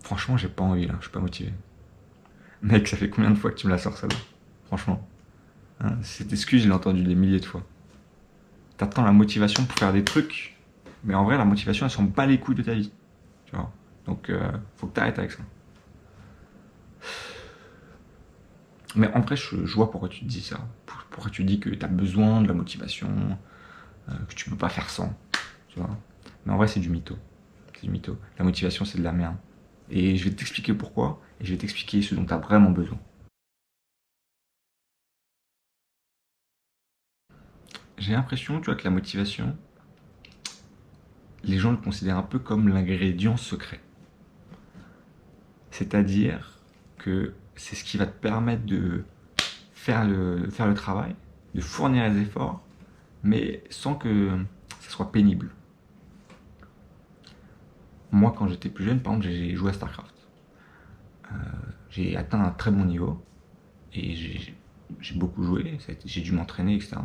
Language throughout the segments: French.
Franchement, j'ai pas envie là, je suis pas motivé. Mec, ça fait combien de fois que tu me la sors celle-là? Franchement. Hein, cette excuse, je l'ai entendue des milliers de fois. T'attends la motivation pour faire des trucs, mais en vrai, la motivation, elle s'en bat les couilles de ta vie. Tu vois. Donc, faut que t'arrêtes avec ça. Mais en vrai, je vois pourquoi tu te dis ça. Pourquoi tu dis que t'as besoin de la motivation, que tu peux pas faire sans. Tu vois. Mais en vrai, c'est du mytho. C'est du mytho. La motivation, c'est de la merde. Et je vais t'expliquer pourquoi, et je vais t'expliquer ce dont t'as vraiment besoin. J'ai l'impression, tu vois, que la motivation, les gens le considèrent un peu comme l'ingrédient secret. C'est-à-dire que c'est ce qui va te permettre de faire le travail, de fournir les efforts, mais sans que ça soit pénible. Moi, quand j'étais plus jeune, par exemple, j'ai joué à StarCraft. J'ai atteint un très bon niveau et j'ai beaucoup joué, j'ai dû m'entraîner, etc.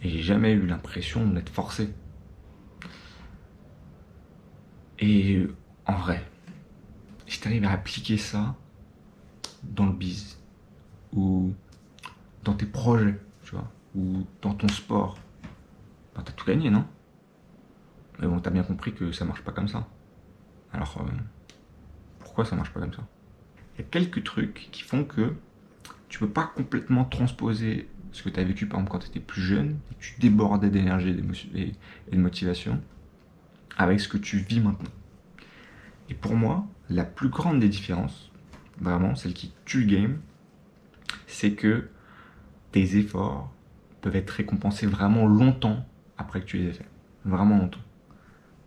Et j'ai jamais eu l'impression d'être forcé. Et en vrai, si tu arrives à appliquer ça dans le biz, ou dans tes projets, tu vois, ou dans ton sport, ben, t'as tout gagné, non? Mais bon, t'as bien compris que ça marche pas comme ça. Alors, pourquoi ça marche pas comme ça? Il y a quelques trucs qui font que tu peux pas complètement transposer ce que tu as vécu, par exemple, quand tu étais plus jeune, et que tu débordais d'énergie et de motivation, avec ce que tu vis maintenant. Et pour moi, la plus grande des différences, vraiment, celle qui tue le game, c'est que tes efforts peuvent être récompensés vraiment longtemps après que tu les aies faits. Vraiment longtemps.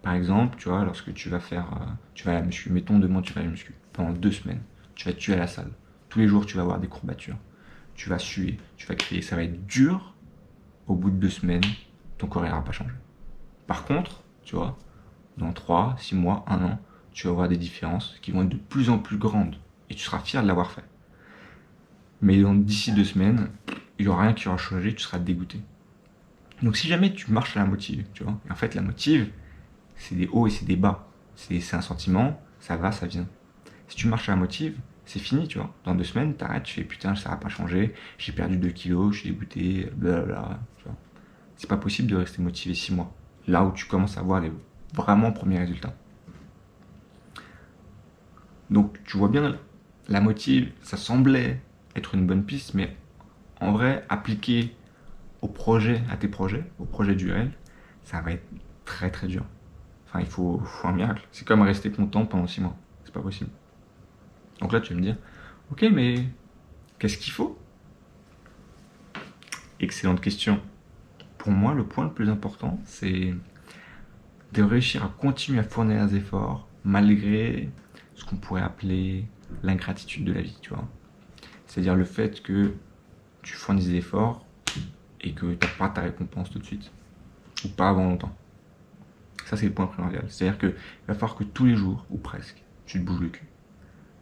Par exemple, tu vois, lorsque tu vas à la muscu, mettons demain tu vas à la muscu, pendant 2 semaines, tu vas te tuer à la salle. Tous les jours, tu vas avoir des courbatures. Tu vas suer, tu vas crier, ça va être dur. Au bout de 2 semaines, ton corps n'ira pas changer. Par contre, tu vois, dans 3, 6 mois, 1 an, tu vas avoir des différences qui vont être de plus en plus grandes. Et tu seras fier de l'avoir fait. Mais d'ici 2 semaines, il n'y aura rien qui aura changé, tu seras dégoûté. Donc si jamais tu marches à la motive, tu vois, et en fait la motive, c'est des hauts et c'est des bas. C'est un sentiment, ça va, ça vient. Si tu marches à la motive, c'est fini, tu vois. Dans 2 semaines, t'arrêtes, tu fais putain, ça n'a pas changé, j'ai perdu 2 kilos, je suis dégoûté, blablabla, tu vois. C'est pas possible de rester motivé 6 mois. Là où tu commences à voir les vraiment premiers résultats. Donc tu vois bien, la motive, ça semblait être une bonne piste, mais en vrai, appliqué à tes projets, au projet du réel, ça va être très très dur. Enfin, faut un miracle. C'est comme rester content pendant 6 mois. C'est pas possible. Donc là, tu vas me dire, ok, mais qu'est-ce qu'il faut? Excellente question. Pour moi, le point le plus important, c'est de réussir à continuer à fournir des efforts malgré ce qu'on pourrait appeler l'ingratitude de la vie, tu vois. C'est-à-dire le fait que tu fournisses des efforts et que tu n'as pas ta récompense tout de suite. Ou pas avant longtemps. Ça, c'est le point primordial. C'est-à-dire qu'il va falloir que tous les jours, ou presque, tu te bouges le cul.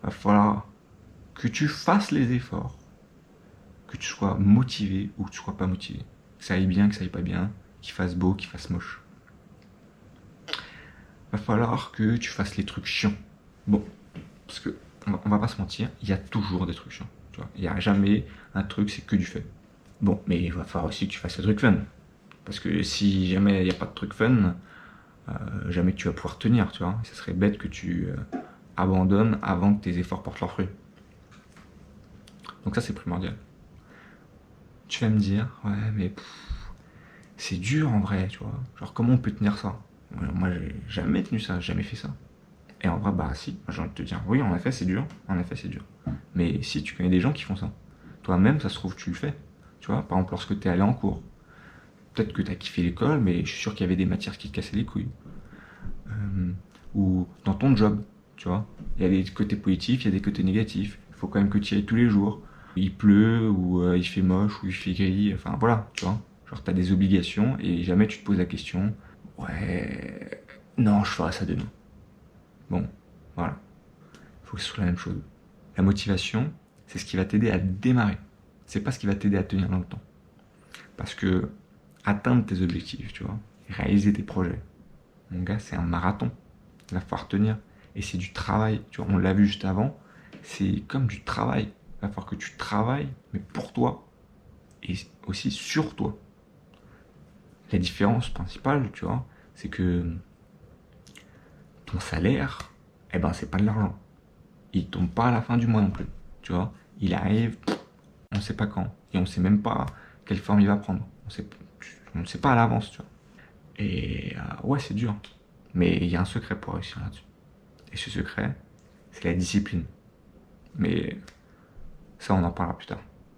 Il va falloir que tu fasses les efforts, que tu sois motivé ou que tu sois pas motivé. Que ça aille bien, que ça aille pas bien, qu'il fasse beau, qu'il fasse moche. Il va falloir que tu fasses les trucs chiants. Bon, parce que on va pas se mentir, il y a toujours des trucs chiants. Tu vois, il n'y a jamais un truc, c'est que du fun. Bon, mais il va falloir aussi que tu fasses des trucs fun. Parce que si jamais il n'y a pas de trucs fun, jamais tu vas pouvoir tenir, tu vois. Ça serait bête que tu abandonnes avant que tes efforts portent leurs fruits. Donc ça, c'est primordial. Tu vas me dire, ouais, mais c'est dur en vrai, tu vois. Genre, comment on peut tenir ça? Moi, j'ai jamais tenu ça, j'ai jamais fait ça. Et en vrai, bah si, j'ai envie de te dire, oui, en effet, c'est dur. En effet, c'est dur. Mais si, tu connais des gens qui font ça. Toi-même, ça se trouve, tu le fais. Tu vois, par exemple, lorsque tu es allé en cours. Peut-être que tu as kiffé l'école, mais je suis sûr qu'il y avait des matières qui te cassaient les couilles. Ou dans ton job, tu vois. Il y a des côtés positifs, il y a des côtés négatifs. Il faut quand même que tu y ailles tous les jours. Il pleut, ou il fait moche, ou il fait gris. Enfin, voilà, tu vois. Genre, tu as des obligations et jamais tu te poses la question, ouais, non, je ferai ça demain. Bon, voilà. Il faut que ce soit la même chose. La motivation, c'est ce qui va t'aider à démarrer. C'est pas ce qui va t'aider à tenir dans le temps. Parce que atteindre tes objectifs, tu vois, réaliser tes projets, mon gars, c'est un marathon. Il va falloir tenir. Et c'est du travail, tu vois, on l'a vu juste avant, c'est comme du travail. Il va falloir que tu travailles, mais pour toi, et aussi sur toi. La différence principale, tu vois, c'est que ton salaire, eh ben, c'est pas de l'argent. Il tombe pas à la fin du mois non plus, tu vois. Il arrive, on sait pas quand, et on sait même pas quelle forme il va prendre. On sait pas à l'avance, tu vois. Et ouais, c'est dur. Mais il y a un secret pour réussir là-dessus. Et ce secret, c'est la discipline. Mais ça, on en parlera plus tard.